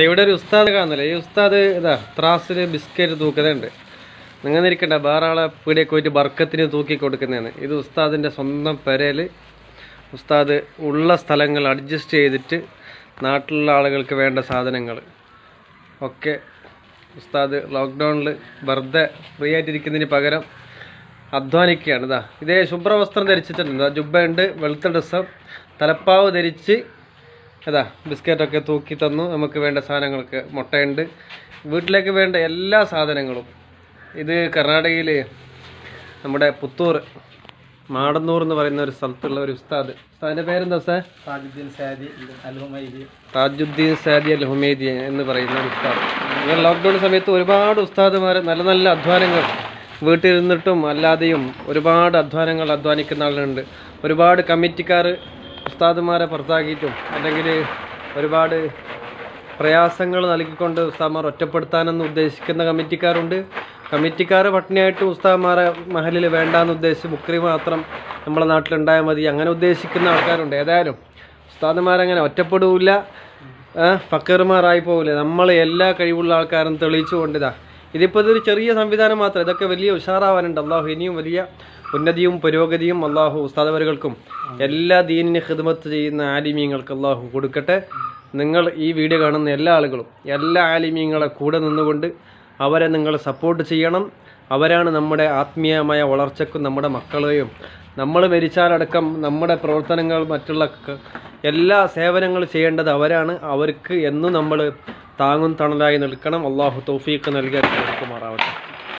ഇവിടെ ഒരു ഉസ്താദ് കാണുന്നില്ല. ഈ ഉസ്താദ് ഇതാ ത്രാസിൽ ബിസ്ക്കറ്റ് തൂക്കുന്നുണ്ട്. നിങ്ങൾ ഇരിക്കണ്ട, വേറെ ആളെ പീടിയൊക്കെ പോയിട്ട് ബർക്കത്തിന് തൂക്കി കൊടുക്കുന്നതാണ്. ഇത് ഉസ്താദിൻ്റെ സ്വന്തം പെരയിൽ ഉസ്താദ് ഉള്ള സ്ഥലങ്ങൾ അഡ്ജസ്റ്റ് ചെയ്തിട്ട് നാട്ടിലുള്ള ആളുകൾക്ക് വേണ്ട സാധനങ്ങൾ ഒക്കെ ഉസ്താദ് ലോക്ക്ഡൗണിൽ വെറുതെ ഫ്രീ ആയിട്ടിരിക്കുന്നതിന് പകരം അധ്വാനിക്കുകയാണ്. ഇതേ ശുഭ്രവസ്ത്രം ധരിച്ചിട്ടുണ്ട്. ജുബ്ബയുണ്ട്, വെളുത്ത ഡ്രസ്സ്, തലപ്പാവ് ധരിച്ച് ബിസ്ക്കറ്റൊക്കെ തൂക്കി തന്നു. നമുക്ക് വേണ്ട സാധനങ്ങൾക്ക് മുട്ടയുണ്ട്, വീട്ടിലേക്ക് വേണ്ട എല്ലാ സാധനങ്ങളും. ഇത് കർണാടകയിൽ നമ്മുടെ പുത്തൂർ മാടന്നൂർ എന്ന് പറയുന്ന ഒരു സ്ഥലത്തുള്ള ഒരു ഉസ്താദ്. ഉസ്താദിൻ്റെ പേരെന്താ സാർ? താജുദ്ദീൻ സാദി അൽ ഹുമൈദി എന്ന് പറയുന്ന ഒരു ഉസ്താദ്. ഇങ്ങനെ ലോക്ക്ഡൗൺ സമയത്ത് ഒരുപാട് ഉസ്താദുമാർ നല്ല നല്ല അധ്വാനങ്ങൾ വീട്ടിലിരുന്നിട്ടും അല്ലാതെയും ഒരുപാട് അധ്വാനങ്ങൾ അധ്വാനിക്കുന്ന ആളുകളുണ്ട്. ഒരുപാട് കമ്മിറ്റിക്കാർ ഉസ്താദുമാരെ പുറത്താക്കിയിട്ടും അല്ലെങ്കിൽ ഒരുപാട് പ്രയാസങ്ങൾ നൽകിക്കൊണ്ട് ഉസ്താദുമാർ ഒറ്റപ്പെടുത്താനെന്ന് ഉദ്ദേശിക്കുന്ന കമ്മിറ്റിക്കാരുണ്ട്. കമ്മിറ്റിക്കാർ പട്ടിണിയായിട്ട് ഉസ്താദുമാരെ മഹലിൽ വേണ്ടാന്ന് ഉദ്ദേശിച്ച് മുക്രി മാത്രം നമ്മളെ നാട്ടിലുണ്ടായാൽ മതി അങ്ങനെ ഉദ്ദേശിക്കുന്ന ആൾക്കാരുണ്ട്. ഏതായാലും ഉസ്താദുമാരങ്ങനെ ഒറ്റപ്പെടില്ല, ഫക്കർമാരായി പോകില്ല. നമ്മൾ എല്ലാ കഴിവുള്ള ആൾക്കാരും തെളിയിച്ചുകൊണ്ടിതാ. ഇതിപ്പോൾ ഇതൊരു ചെറിയ സംവിധാനം മാത്രം. ഇതൊക്കെ വലിയ ഉഷാറാവാനുണ്ട്. അള്ളാഹു ഇനിയും വലിയ ഉന്നതിയും പുരോഗതിയും അള്ളാഹു ഉസ്താദവരുകൾക്കും എല്ലാ ദീനിനെ ഖിദ്മത്ത് ചെയ്യുന്ന ആലിമീങ്ങൾക്ക് അള്ളാഹു കൊടുക്കട്ടെ. നിങ്ങൾ ഈ വീഡിയോ കാണുന്ന എല്ലാ ആളുകളും എല്ലാ ആലിമീങ്ങളെ കൂടെ നിന്നുകൊണ്ട് അവരെ നിങ്ങൾ സപ്പോർട്ട് ചെയ്യണം. അവരാണ് നമ്മുടെ ആത്മീയമായ വളർച്ചയ്ക്കും നമ്മുടെ മക്കളെയും നമ്മൾ മരിച്ചാലടക്കം നമ്മുടെ പ്രവർത്തനങ്ങൾ മറ്റുള്ള എല്ലാ സേവനങ്ങൾ ചെയ്യേണ്ടത് അവരാണ്. അവർക്ക് എന്നും നമ്മൾ താങ്ങും തണലായി നിൽക്കണം. അള്ളാഹു തൗഫീഖ് നൽകി കൊടുക്കുമാറാവട്ടെ.